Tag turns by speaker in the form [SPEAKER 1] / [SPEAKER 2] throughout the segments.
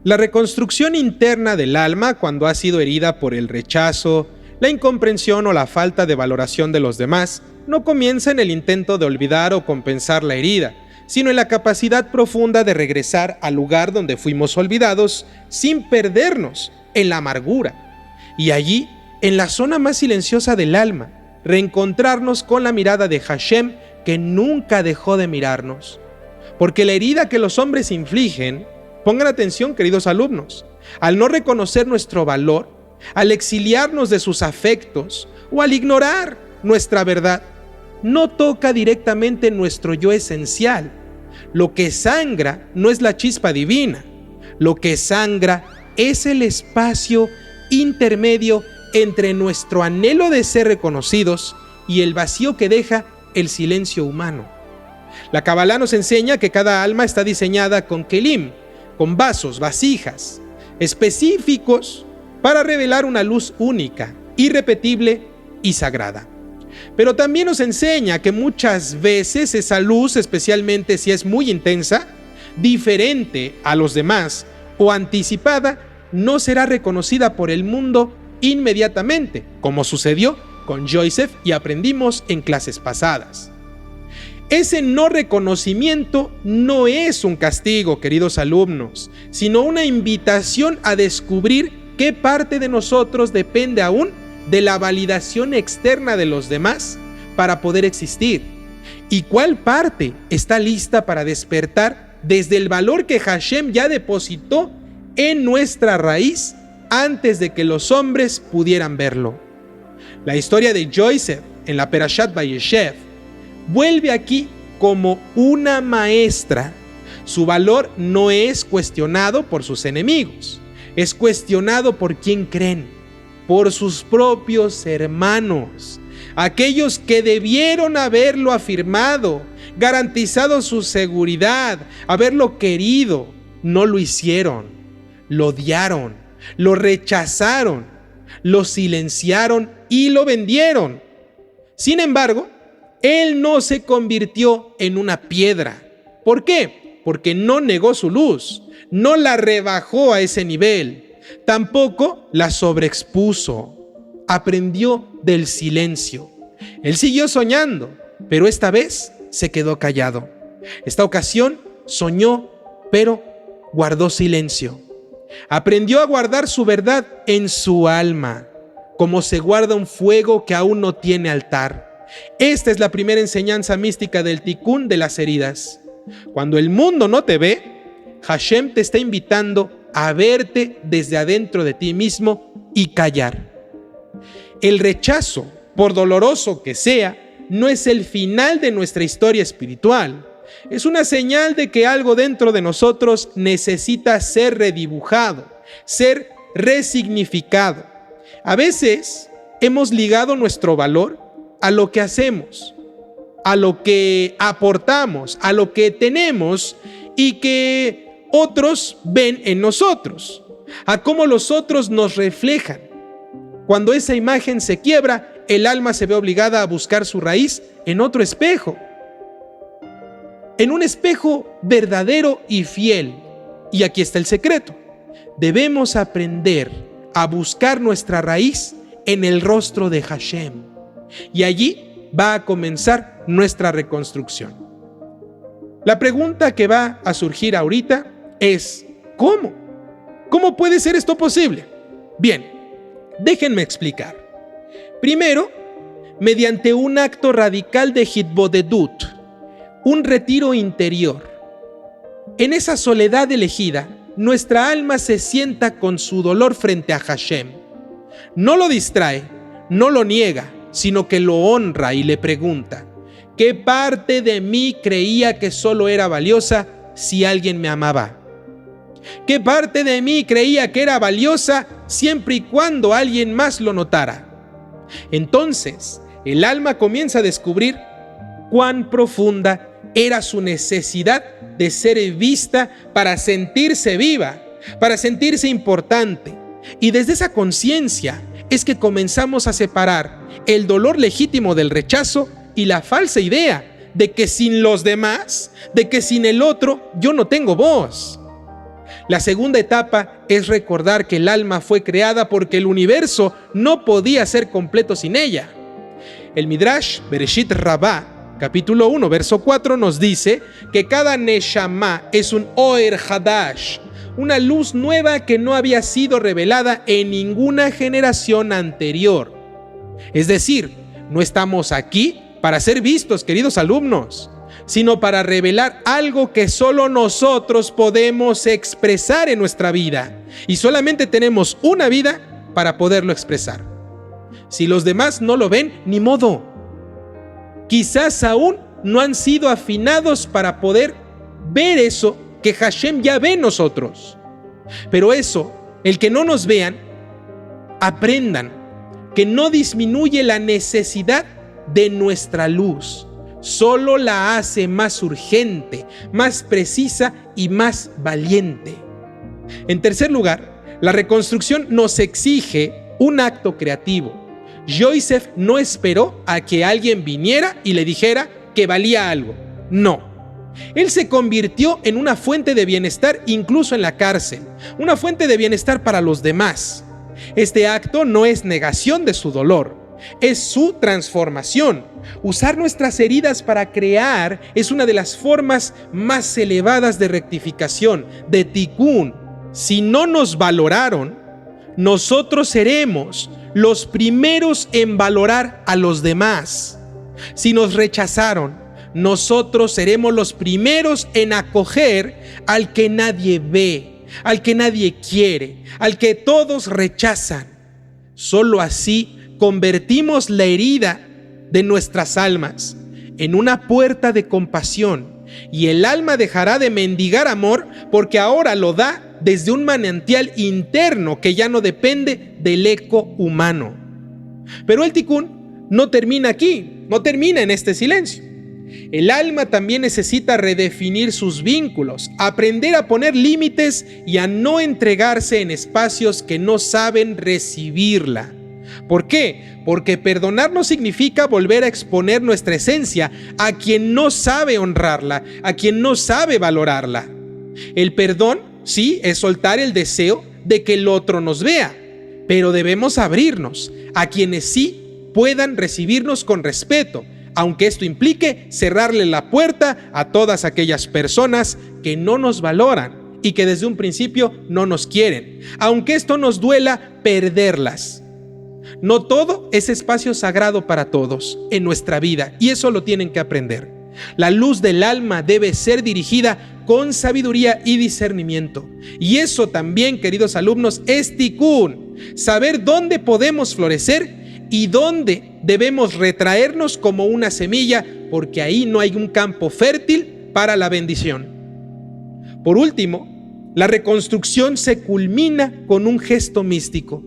[SPEAKER 1] La reconstrucción interna del alma cuando ha sido herida por el rechazo, la incomprensión o la falta de valoración de los demás no comienza en el intento de olvidar o compensar la herida, sino en la capacidad profunda de regresar al lugar donde fuimos olvidados sin perdernos en la amargura. Y allí, en la zona más silenciosa del alma, reencontrarnos con la mirada de Hashem que nunca dejó de mirarnos. Porque la herida que los hombres infligen, pongan atención queridos alumnos, al no reconocer nuestro valor, al exiliarnos de sus afectos o al ignorar nuestra verdad, no toca directamente nuestro yo esencial. Lo que sangra no es la chispa divina, lo que sangra es el espacio intermedio entre nuestro anhelo de ser reconocidos y el vacío que deja el silencio humano. La Kabbalah nos enseña que cada alma está diseñada con kelim, con vasos, vasijas, específicos para revelar una luz única, irrepetible y sagrada. Pero también nos enseña que muchas veces esa luz, especialmente si es muy intensa, diferente a los demás o anticipada, no será reconocida por el mundo inmediatamente, como sucedió con Joseph y aprendimos en clases pasadas. Ese no reconocimiento no es un castigo, queridos alumnos, sino una invitación a descubrir qué parte de nosotros depende aún de la validación externa de los demás para poder existir, y cuál parte está lista para despertar desde el valor que Hashem ya depositó en nuestra raíz antes de que los hombres pudieran verlo. La historia de Joseph en la Perashat Vayeshev vuelve aquí como una maestra. Su valor no es cuestionado por sus enemigos, es cuestionado por quien creen, por sus propios hermanos, aquellos que debieron haberlo afirmado, garantizado su seguridad, haberlo querido, no lo hicieron, lo odiaron, lo rechazaron, lo silenciaron y lo vendieron. Sin embargo, él no se convirtió en una piedra. ¿Por qué? Porque no negó su luz, no la rebajó a ese nivel, tampoco la sobreexpuso, aprendió del silencio. Él siguió soñando, pero esta vez se quedó callado. Esta ocasión soñó, pero guardó silencio. Aprendió a guardar su verdad en su alma, como se guarda un fuego que aún no tiene altar. Esta es la primera enseñanza mística del Tikkun de las heridas. Cuando el mundo no te ve, Hashem te está invitando a verte desde adentro de ti mismo y callar. El rechazo, por doloroso que sea, no es el final de nuestra historia espiritual. Es una señal de que algo dentro de nosotros necesita ser redibujado, ser resignificado. A veces hemos ligado nuestro valor a lo que hacemos, a lo que aportamos, a lo que tenemos y que otros ven en nosotros, a cómo los otros nos reflejan. Cuando esa imagen se quiebra, el alma se ve obligada a buscar su raíz en otro espejo, en un espejo verdadero y fiel. Y aquí está el secreto: debemos aprender a buscar nuestra raíz en el rostro de Hashem, y allí va a comenzar nuestra reconstrucción. La pregunta que va a surgir ahorita es: ¿cómo? ¿Cómo puede ser esto posible? Bien, déjenme explicar. Primero, mediante un acto radical de hitbodedut, un retiro interior. En esa soledad elegida, nuestra alma se sienta con su dolor frente a Hashem. No lo distrae, no lo niega, sino que lo honra y le pregunta: ¿qué parte de mí creía que solo era valiosa si alguien me amaba? ¿Qué parte de mí creía que era valiosa siempre y cuando alguien más lo notara? Entonces, el alma comienza a descubrir cuán profunda era su necesidad de ser vista para sentirse viva, para sentirse importante. Y desde esa conciencia es que comenzamos a separar el dolor legítimo del rechazo y la falsa idea de que sin los demás, de que sin el otro, yo no tengo voz. La segunda etapa es recordar que el alma fue creada porque el universo no podía ser completo sin ella. El Midrash Bereshit Rabbah, capítulo 1, verso 4, nos dice que cada Neshama es un Oer Hadash, una luz nueva que no había sido revelada en ninguna generación anterior. Es decir, no estamos aquí para ser vistos, queridos alumnos, sino para revelar algo que solo nosotros podemos expresar en nuestra vida. Y solamente tenemos una vida para poderlo expresar. Si los demás no lo ven, ni modo. Quizás aún no han sido afinados para poder ver eso que Hashem ya ve en nosotros. Pero eso, el que no nos vean, aprendan que no disminuye la necesidad de nuestra luz. Solo la hace más urgente, más precisa y más valiente. En tercer lugar, la reconstrucción nos exige un acto creativo. Yosef no esperó a que alguien viniera y le dijera que valía algo. No. Él se convirtió en una fuente de bienestar incluso en la cárcel, una fuente de bienestar para los demás. Este acto no es negación de su dolor, es su transformación. Usar nuestras heridas para crear es una de las formas más elevadas de rectificación, de tikkun. Si no nos valoraron, nosotros seremos los primeros en valorar a los demás. Si nos rechazaron, nosotros seremos los primeros en acoger al que nadie ve, al que nadie quiere, al que todos rechazan. Solo así convertimos la herida de nuestras almas en una puerta de compasión, y el alma dejará de mendigar amor porque ahora lo da desde un manantial interno que ya no depende del eco humano. Pero el tikkun no termina aquí, no termina en este silencio. El alma también necesita redefinir sus vínculos, aprender a poner límites y a no entregarse en espacios que no saben recibirla. ¿Por qué? Porque perdonar no significa volver a exponer nuestra esencia a quien no sabe honrarla, a quien no sabe valorarla. El perdón, sí, es soltar el deseo de que el otro nos vea, pero debemos abrirnos a quienes sí puedan recibirnos con respeto, aunque esto implique cerrarle la puerta a todas aquellas personas que no nos valoran y que desde un principio no nos quieren, aunque esto nos duela perderlas. No todo es espacio sagrado para todos en nuestra vida, y eso lo tienen que aprender. La luz del alma debe ser dirigida con sabiduría y discernimiento. Y eso también, queridos alumnos, es tikkun. Saber dónde podemos florecer y dónde debemos retraernos como una semilla, porque ahí no hay un campo fértil para la bendición. Por último, la reconstrucción se culmina con un gesto místico.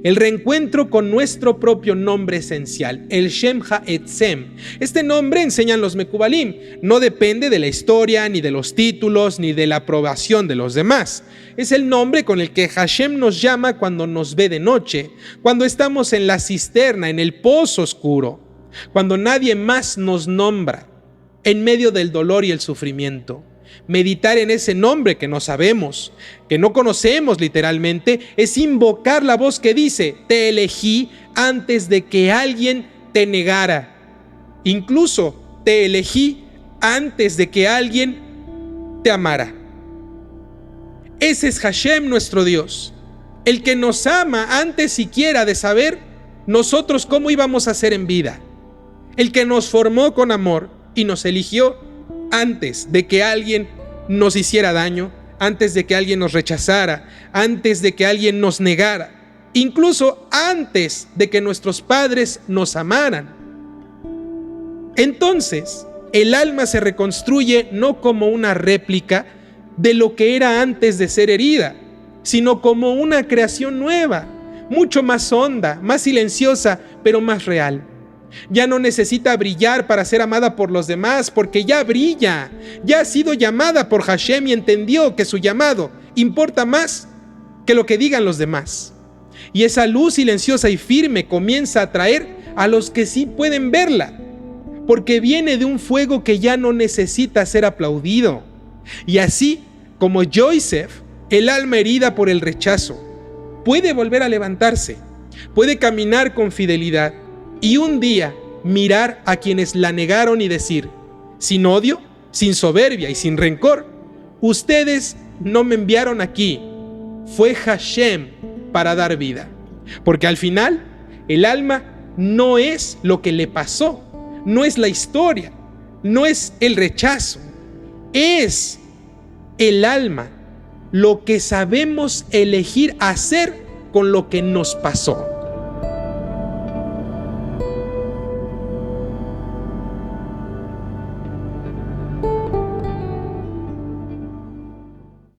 [SPEAKER 1] El reencuentro con nuestro propio nombre esencial, el Shem HaEtzem. Este nombre, enseñan los Mekubalim, no depende de la historia, ni de los títulos, ni de la aprobación de los demás. Es el nombre con el que Hashem nos llama cuando nos ve de noche, cuando estamos en la cisterna, en el pozo oscuro, cuando nadie más nos nombra, en medio del dolor y el sufrimiento. Meditar en ese nombre que no sabemos, que no conocemos literalmente, es invocar la voz que dice: te elegí antes de que alguien te negara. Incluso te elegí antes de que alguien te amara. Ese es Hashem, nuestro Dios, el que nos ama antes siquiera de saber nosotros cómo íbamos a ser en vida, el que nos formó con amor y nos eligió antes de que alguien nos hiciera daño, antes de que alguien nos rechazara, antes de que alguien nos negara, incluso antes de que nuestros padres nos amaran. Entonces, el alma se reconstruye no como una réplica de lo que era antes de ser herida, sino como una creación nueva, mucho más honda, más silenciosa, pero más real. Ya no necesita brillar para ser amada por los demás, porque ya brilla, ya ha sido llamada por Hashem y entendió que su llamado importa más que lo que digan los demás. Y esa luz silenciosa y firme comienza a atraer a los que sí pueden verla, porque viene de un fuego que ya no necesita ser aplaudido. Y así como Yosef El alma herida por el rechazo puede volver a levantarse, puede caminar con fidelidad y un día mirar a quienes la negaron y decir, sin odio, sin soberbia y sin rencor, ustedes no me enviaron aquí, fue Hashem para dar vida. Porque al final, el alma no es lo que le pasó, no es la historia, no es el rechazo, es el alma lo que sabemos elegir hacer con lo que nos pasó.